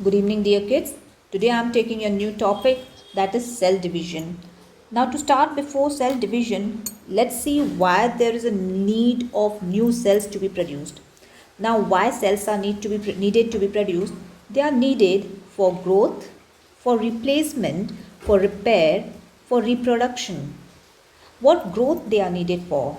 Good evening, dear kids. Today I am taking a new topic, that is cell division. Now, to start, before cell division, let's see why there is a need of new cells to be produced. Now, why cells are needed to be produced? They are needed for growth, for replacement, for repair, for reproduction. What growth they are needed for?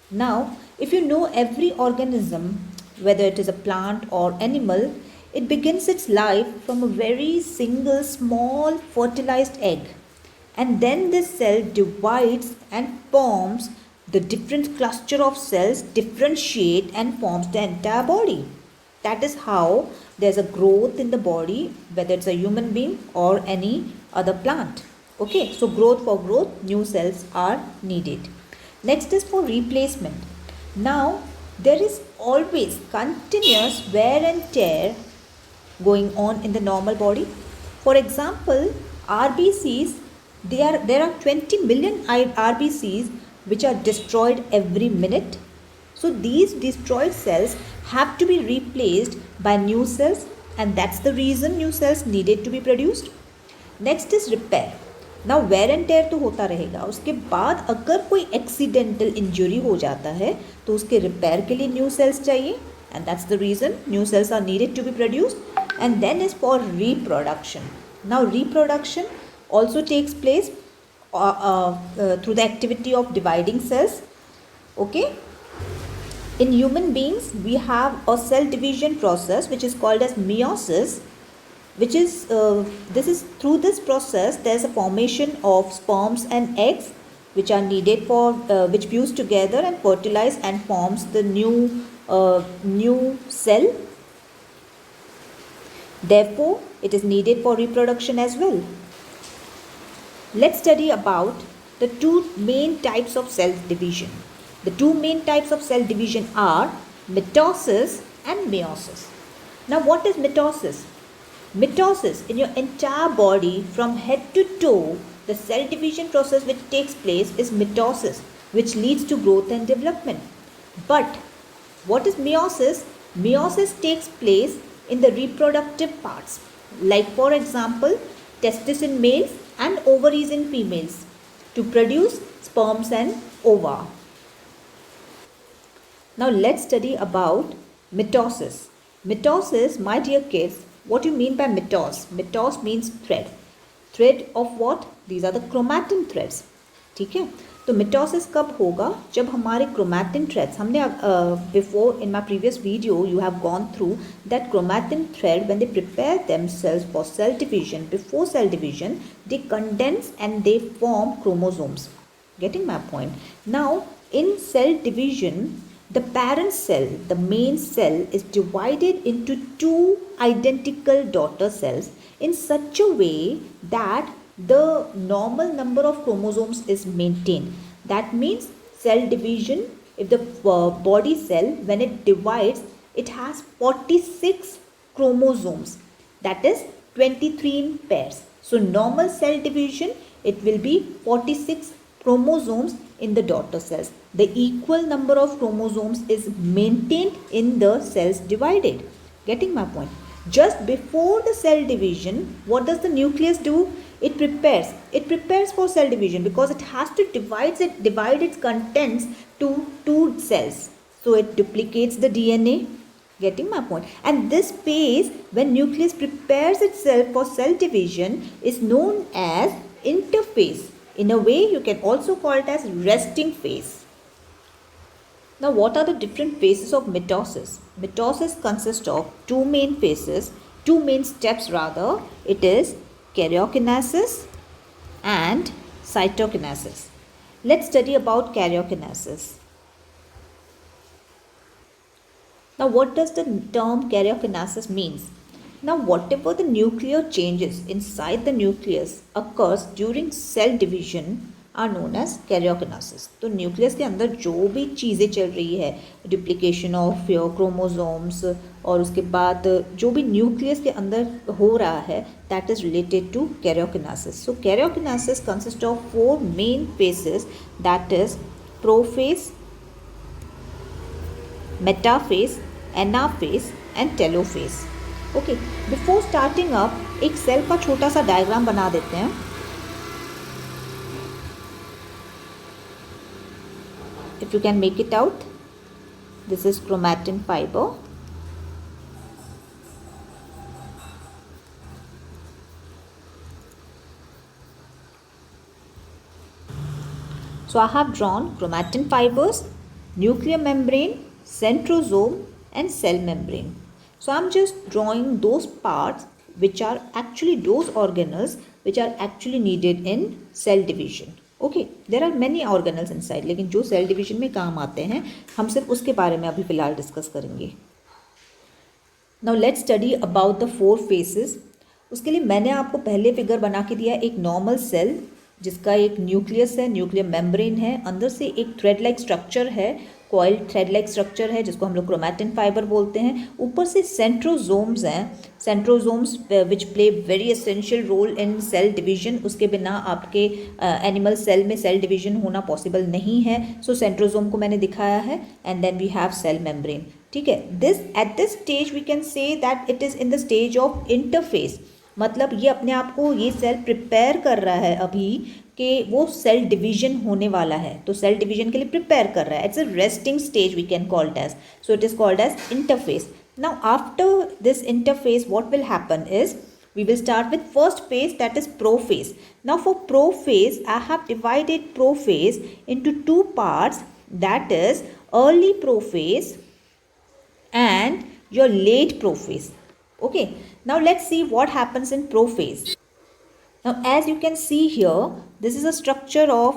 Now, if you know every organism, whether it is a plant or animal, it begins its life from a very single small fertilized egg. And then this cell divides and forms the different cluster of cells, differentiate and forms the entire body. That is how there's a growth in the body, whether it's a human being or any other plant. Okay, so growth for growth, new cells are needed. Next is for replacement. Now, there is always continuous wear and tear going on in the normal body. For example, RBCs, there are 20 million RBCs which are destroyed every minute. So these destroyed cells have to be replaced by new cells, and that's the reason new cells needed to be produced. Next is repair. Now wear and tear तो होता रहेगा, उसके बाद अगर कोई accidental injury हो जाता है तो उसके रिपेयर के लिए न्यू सेल्स चाहिए, and that's the reason new cells are needed to be produced. And then is for reproduction. Now reproduction also takes place through the activity of dividing cells. Okay, in human beings we have a cell division process which is called as meiosis, which is this is through this process there's a formation of sperms and eggs which are needed for which fuse together and fertilize and forms the new cell. Therefore it is needed for reproduction as well. Let's study about the two main types of cell division. The two main types of cell division are mitosis and meiosis. Now, what is mitosis? Mitosis, in your entire body from head to toe, the cell division process which takes place is mitosis, which leads to growth and development. But what is meiosis? Meiosis takes place in the reproductive parts, like for example, testis in males and ovaries in females to produce sperms and ova. Now let's study about mitosis. Mitosis, my dear kids, what do you mean by mitos? Mitos means thread. Thread of what? These are the chromatin threads. ठीक है, तो mitosis कब होगा? जब हमारे chromatin threads, हमने before in my previous video you have gone through that chromatin thread when they prepare themselves for cell division, before cell division they condense and they form chromosomes. Getting my point? Now, in cell division, the parent cell, the main cell, is divided into two identical daughter cells in such a way that the normal number of chromosomes is maintained. That means cell division, if the body cell, when it divides, it has 46 chromosomes. That is 23 in pairs. So normal cell division, it will be 46 chromosomes in the daughter cells. The equal number of chromosomes is maintained in the cells divided. Getting my point? Just before the cell division, what does the nucleus do? It prepares for cell division because it has to divide its contents to two cells. So it duplicates the DNA. Getting my point? And this phase when nucleus prepares itself for cell division is known as interphase. In a way, you can also call it as resting phase. Now, what are the different phases of mitosis? Mitosis consists of two main phases, two main steps rather. It is karyokinesis and cytokinesis. Let's study about karyokinesis. Now, what does the term karyokinesis means? Now, whatever the nuclear changes inside the nucleus occurs during cell division are known as karyokinesis. तो nucleus के अंदर जो भी चीज़ें चल रही है, duplication of your chromosomes और उसके बाद जो भी न्यूक्लियस के अंदर हो रहा है, that is related to karyokinesis. So karyokinesis consists of four main phases, that is prophase, metaphase, anaphase and telophase. Okay, before starting up एक सेल का छोटा सा डायग्राम बना देते हैं. If you can make it out, this is chromatin fiber. So I have drawn chromatin fibers, nuclear membrane, centrosome and cell membrane. So I am just drawing those parts which are actually those organelles which are actually needed in cell division. Okay, there are many organelles inside, लेकिन जो cell division में काम आते हैं हम सिर्फ उसके बारे में अभी फ़िलहाल डिस्कस करेंगे. Now let's study about the 4 phases. उसके लिए मैंने आपको पहले फिगर बना के दिया एक नॉर्मल सेल जिसका एक न्यूक्लियस है, न्यूक्लियर मेम्ब्रेन है, अंदर से एक थ्रेड लाइक स्ट्रक्चर है, कॉइल थ्रेड लाइक स्ट्रक्चर है जिसको हम लोग क्रोमैटिन फाइबर बोलते हैं. ऊपर से सेंट्रोजोम्स हैं, centrosomes which play very essential role in cell division. उसके बिना आपके एनिमल सेल में सेल डिवीजन होना पॉसिबल नहीं है. सो सेंट्रोजोम को मैंने दिखाया है. And then we have cell membrane. ठीक है, this at this stage we can say that it is in the stage of interphase. मतलब ये अपने आप को ये सेल प्रिपेयर कर रहा है अभी कि वो सेल डिवीजन होने वाला है, तो सेल डिवीजन के लिए प्रिपेयर कर रहा है. It's a resting stage we can call it as. So it is called as interphase. Now after this interphase what will happen is we will start with first phase, that is prophase. Now for prophase I have divided prophase into 2 parts, that is early prophase and your late prophase. Okay, now let's see what happens in prophase. Now as you can see here, this is a structure of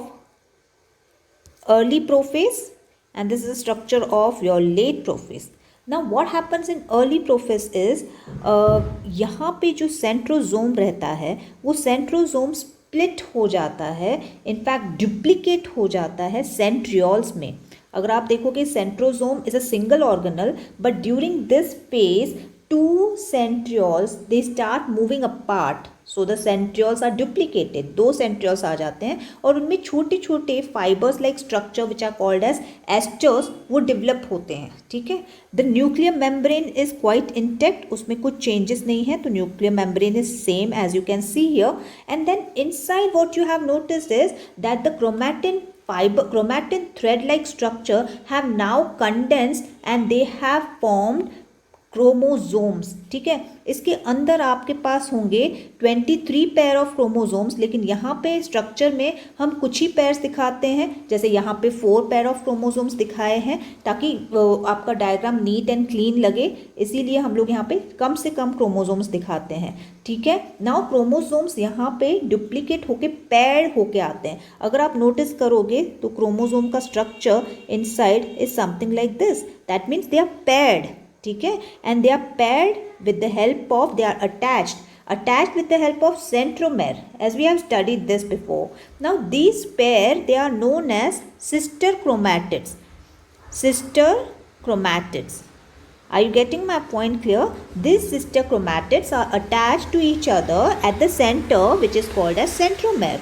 early prophase and this is a structure of your late prophase. Now what happens in early prophase is यहाँ पे जो centrosome रहता है वो centrosome split हो जाता है, in fact duplicate हो जाता है सेंट्रियोल्स में. अगर आप देखोगे centrosome is a single organelle but during this phase 2 centrioles they start moving apart, so the centrioles are duplicated. 2 centrioles आ जाते हैं और उनमें छोटे छोटे fibers like structure which are called as esters वो develop होते हैं. ठीक है, the nuclear membrane is quite intact, उसमें कुछ changes नहीं है, तो nuclear membrane is same as you can see here. And then inside what you have noticed is that the chromatin thread like structure have now condensed and they have formed chromosomes. ठीक है, इसके अंदर आपके पास होंगे 23 pair of chromosomes, लेकिन यहाँ पे structure में हम कुछ ही पेयर्स दिखाते हैं. जैसे यहाँ पे 4 पेयर ऑफ क्रोमोजोम्स दिखाए हैं ताकि आपका डायग्राम नीट एंड क्लीन लगे, इसीलिए हम लोग यहाँ पे कम से कम क्रोमोजोम्स दिखाते हैं. ठीक है, नाउ क्रोमोजोम्स यहाँ पे डुप्लीकेट होके पेयर्ड होके आते हैं. अगर आप नोटिस करोगे तो क्रोमोजोम का structure inside is something like this, that means they are paired. ठीक है, and they are paired with the help of, they are attached with the help of centromere, as we have studied this before. Now these pair they are known as sister chromatids. Sister chromatids. Are you getting my point clear? These sister chromatids are attached to each other at the center, which is called as centromere.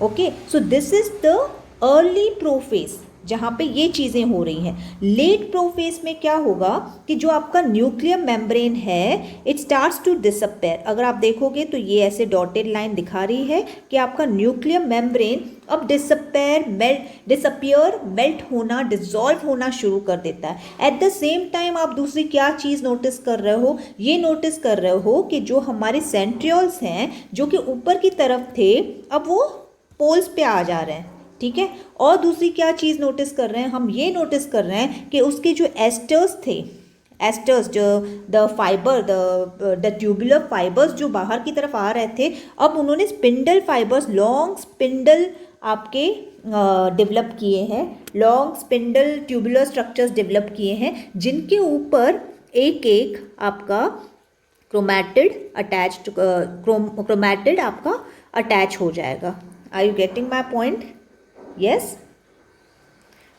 Okay, so this is the early prophase जहाँ पे ये चीज़ें हो रही हैं. Late prophase में क्या होगा कि जो आपका न्यूक्लियर मेम्ब्रेन है इट स्टार्ट्स टू डिसअपेयर. अगर आप देखोगे तो ये ऐसे डॉटेड लाइन दिखा रही है कि आपका न्यूक्लियर मेम्ब्रेन अब डिसअपेयर, मेल्ट होना, डिसॉल्व होना शुरू कर देता है. एट द सेम टाइम आप दूसरी क्या चीज़ नोटिस कर रहे हो, ये नोटिस कर रहे हो कि जो हमारे सेंट्रियोल्स हैं जो कि ऊपर की तरफ थे अब वो पोल्स पे आ जा रहे हैं. ठीक है, और दूसरी क्या चीज़ नोटिस कर रहे हैं, हम ये नोटिस कर रहे हैं कि उसके जो एस्टर्स थे, एस्टर्स जो the fibre the tubular fibres जो बाहर की तरफ आ रहे थे, अब उन्होंने स्पिंडल फाइबर्स, लॉन्ग स्पिंडल आपके डेवलप किए हैं, long spindle tubular structures develop किए हैं जिनके ऊपर एक एक आपका क्रोमैटिड आपका अटैच हो जाएगा. Are you getting my point? Yes.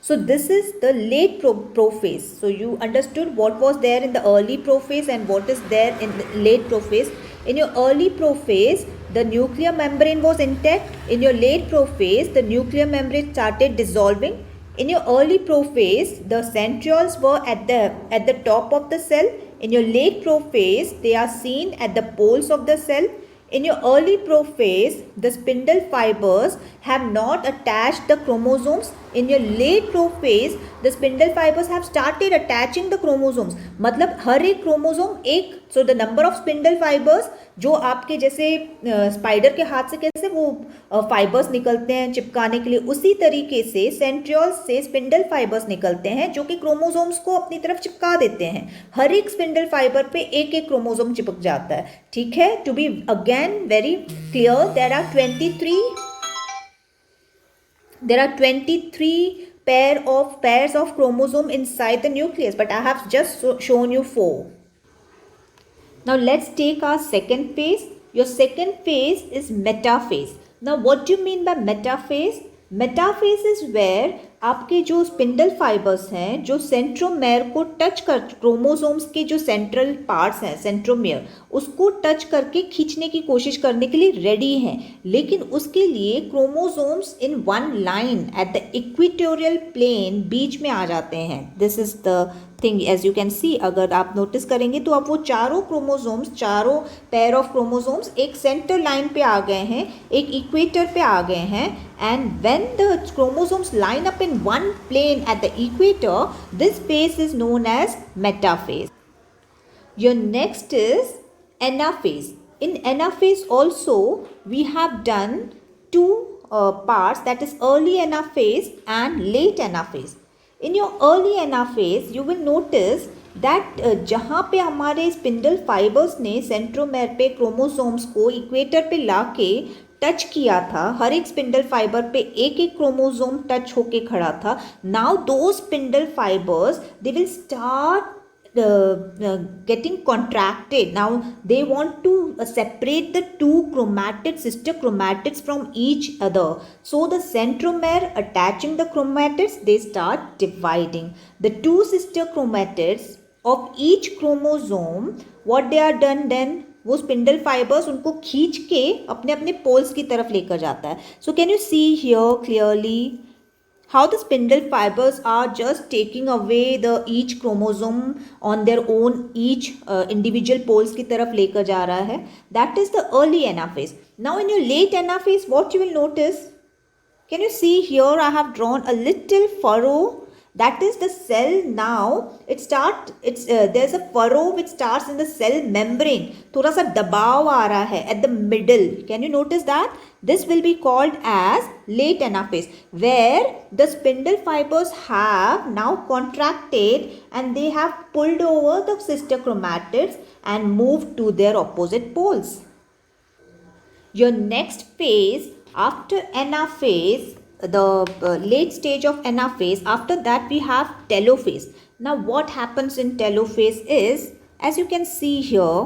So this is the late prophase. So you understood what was there in the early prophase and what is there in the late prophase. In your early prophase, the nuclear membrane was intact. In your late prophase, the nuclear membrane started dissolving. In your early prophase, the centrioles were at the top of the cell. In your late prophase, they are seen at the poles of the cell. In your early prophase, the spindle fibers have not attached the chromosomes. In your late prophase, the spindle fibers have started attaching the chromosomes. मतलब हर एक chromosome एक, so the number of spindle fibers, जो आपके जैसे spider के हाथ से कैसे वो फाइबर्स निकलते हैं चिपकाने के लिए, उसी तरीके से सेंट्रियोल्स से स्पिंडल फाइबर्स निकलते हैं जो कि क्रोमोसोम्स को अपनी तरफ चिपका देते हैं. हर एक स्पिंडल फाइबर पे एक एक क्रोमोसोम चिपक जाता है. ठीक है, to be again very clear, there are 23 pairs of chromosome inside the nucleus, but I have just shown you 4. Now let's take our second phase. Your second phase is metaphase. Now what do you mean by metaphase? Metaphase is where आपके जो spindle fibres हैं जो centromere को touch कर, chromosomes के जो central parts हैं centromere, उसको टच करके खींचने की कोशिश करने के लिए रेडी हैं, लेकिन उसके लिए chromosomes in one line at the equatorial plane बीच में आ जाते हैं. This is the thing, as you can see. अगर आप नोटिस करेंगे तो अब वो चारों क्रोमोसोम्स, चारों पेयर ऑफ क्रोमोसोम्स एक सेंटर लाइन पे आ गए हैं, एक इक्वेटर पे आ गए हैं. And when the chromosomes line up in one plane at the equator, this phase is known as metaphase. Your next is anaphase. In anaphase also we have done two parts, that is early anaphase and late anaphase. In your early anaphase you will notice that जहाँ पे हमारे spindle fibres ने centromere पे chromosomes को equator पे लाके touch किया था, हर एक स्पिंडल फाइबर पे एक एक क्रोमोसोम टच होके खड़ा था. नाउ दो spindle fibres they will start getting contracted. Now they want to separate the two chromatids, sister chromatids, from each other. So the centromere attaching the chromatids, they start dividing. The two sister chromatids of each chromosome, what they are done then, वो spindle fibres उनको खींच के अपने अपने poles की तरफ लेकर जाता है. So can you see here clearly how the spindle fibers are just taking away the each chromosome on their own, each individual poles की तरफ लेकर जा रहा है. That is the early anaphase. Now in your late anaphase, what you will notice, can you see here I have drawn a little furrow. That is the cell. Now there's a furrow which starts in the cell membrane. थोड़ा सा दबाव आ रहा है at the middle. Can you notice that? This will be called as late anaphase, where the spindle fibers have now contracted and they have pulled over the sister chromatids and moved to their opposite poles. Your next phase after anaphase, the late stage of anaphase, after that we have telophase. Now what happens in telophase is, as you can see here,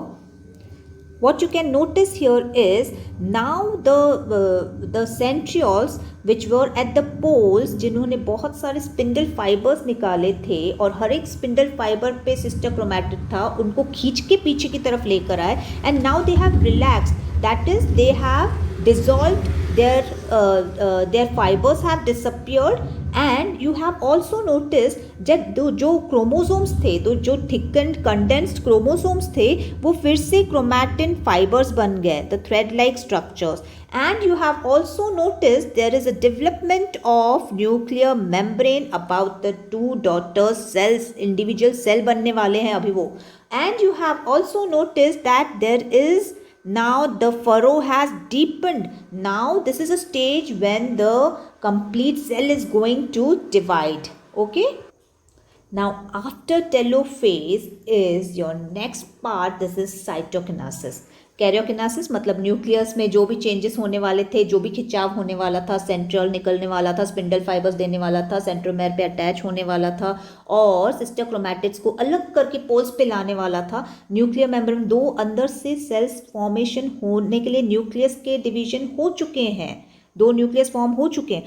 what you can notice here is now the centrioles which were at the poles, जिन्होंने बहुत सारे spindle fibres निकाले थे और हर एक spindle fibre पे sister chromatid था, उनको खींच के पीछे की तरफ लेकर आए. And now they have relaxed, that is they have dissolved, their fibers have disappeared. And you have also noticed that जो क्रोमोसोम्स थे, तो जो thickened condensed chromosomes थे, वो फिर से chromatin fibers बन गए, the thread like structures. And you have also noticed there is a development of nuclear membrane about the two daughter cells, individual cell बनने वाले हैं अभी वो. And you have also noticed that there is now the furrow has deepened. Now this is a stage when the complete cell is going to divide. Okay, now after telophase is your next part. This is cytokinesis. Karyokinesis मतलब nucleus में जो भी changes होने वाले थे, जो भी खिंचाव होने वाला था, सेंट्रियोल निकलने वाला था, स्पिंडल फाइबर्स देने वाला था, सेंट्रोमेयर पे अटैच होने वाला था और सिस्टर क्रोमैटिड्स को अलग करके पोल्स पे लाने वाला था. न्यूक्लियर मेम्ब्रेन, दो अंदर से सेल्स फॉर्मेशन होने के लिए न्यूक्लियस के डिवीजन हो चुके हैं, दो न्यूक्लियस फॉर्म हो चुके हैं.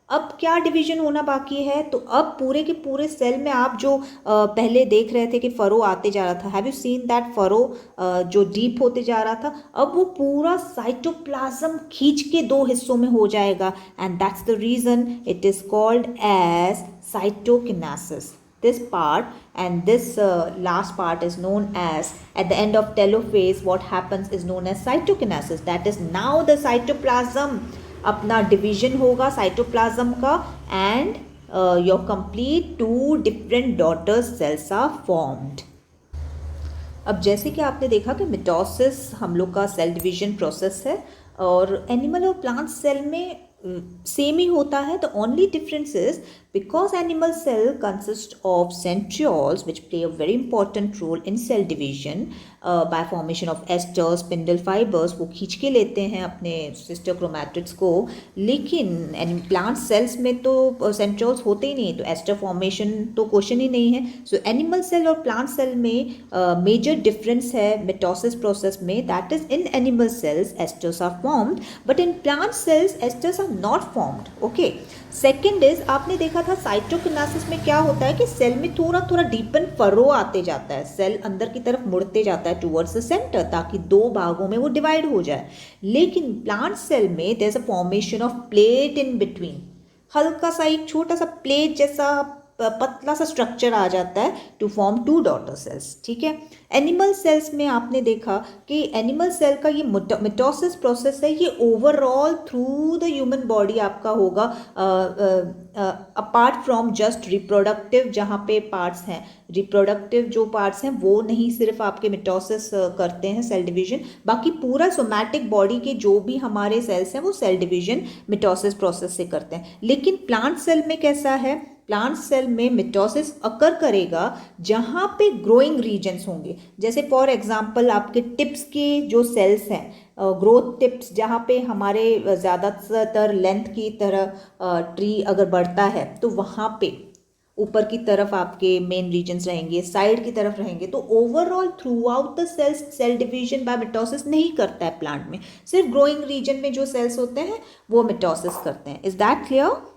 अब क्या डिवीजन होना बाकी है? तो अब पूरे के पूरे सेल में आप जो पहले देख रहे थे कि फरो आते जा रहा था, have you seen that furrow जो डीप होते जा रहा था, अब वो पूरा साइटोप्लाज्म खींच के दो हिस्सों में हो जाएगा. And that's the reason it is called as cytokinesis. this part, and this last part is known as, at the end of telophase what happens is known as cytokinesis. That is, now the cytoplasm अपना division होगा cytoplasm का, and your complete 2 different daughter cells are formed. अब जैसे कि आपने देखा कि mitosis हम लोग का सेल डिवीजन प्रोसेस है, और एनिमल और प्लांट सेल में सेम ही होता है. The only difference is because animal cell consist of centrioles which play a very important role in cell division by formation of aster spindle fibres. वो खींच के लेते हैं अपने सिस्टर क्रोमैटिड्स को. लेकिन प्लांट सेल्स में तो सेंट्रियोल्स होते ही नहीं, तो एस्टर फॉर्मेशन तो क्वेश्चन ही नहीं है. सो एनिमल सेल और प्लांट सेल में मेजर डिफरेंस है मिटोसिस प्रोसेस में. That is, in animal cells asters are formed, but in plant cells asters are not formed. Okay. Second is, आपने देखा था साइटोकिनेसिस में क्या होता है कि सेल में थोड़ा थोड़ा डीपन फरो आते जाता है, सेल अंदर की तरफ मुड़ते जाता है टूवर्ड्स द सेंटर, ताकि 2 भागों में वो डिवाइड हो जाए. लेकिन प्लांट सेल में there is a formation of plate in between. हल्का सा एक छोटा सा प्लेट जैसा पतला सा स्ट्रक्चर आ जाता है टू फॉर्म 2 डॉटर सेल्स. ठीक है. एनिमल सेल्स में आपने देखा कि एनिमल सेल का ये मिटोसिस प्रोसेस है, ये overall through the human body आपका होगा, अपार्ट फ्रॉम जस्ट रिप्रोडक्टिव जहाँ पे पार्ट्स हैं. रिप्रोडक्टिव जो पार्ट्स हैं वो नहीं सिर्फ आपके मिटोसिस करते हैं सेल डिवीजन, बाकी पूरा सोमैटिक बॉडी के जो भी हमारे सेल्स हैं वो सेल डिवीजन मिटोसिस प्रोसेस से करते हैं. लेकिन प्लांट सेल में कैसा है, प्लांट सेल में मिटोसिस अकर करेगा जहाँ पे ग्रोइंग रीजन्स होंगे. जैसे फॉर एग्जांपल आपके टिप्स के जो सेल्स हैं, ग्रोथ टिप्स, जहाँ पे हमारे ज़्यादातर लेंथ की तरह ट्री अगर बढ़ता है तो वहाँ पे ऊपर की तरफ आपके मेन रीजन्स रहेंगे, साइड की तरफ रहेंगे. तो overall throughout the cells cell division by mitosis नहीं करता है प्लांट में. सिर्फ ग्रोइंग रीजन में जो सेल्स होते हैं वो मिटोसिस करते हैं. Is that clear?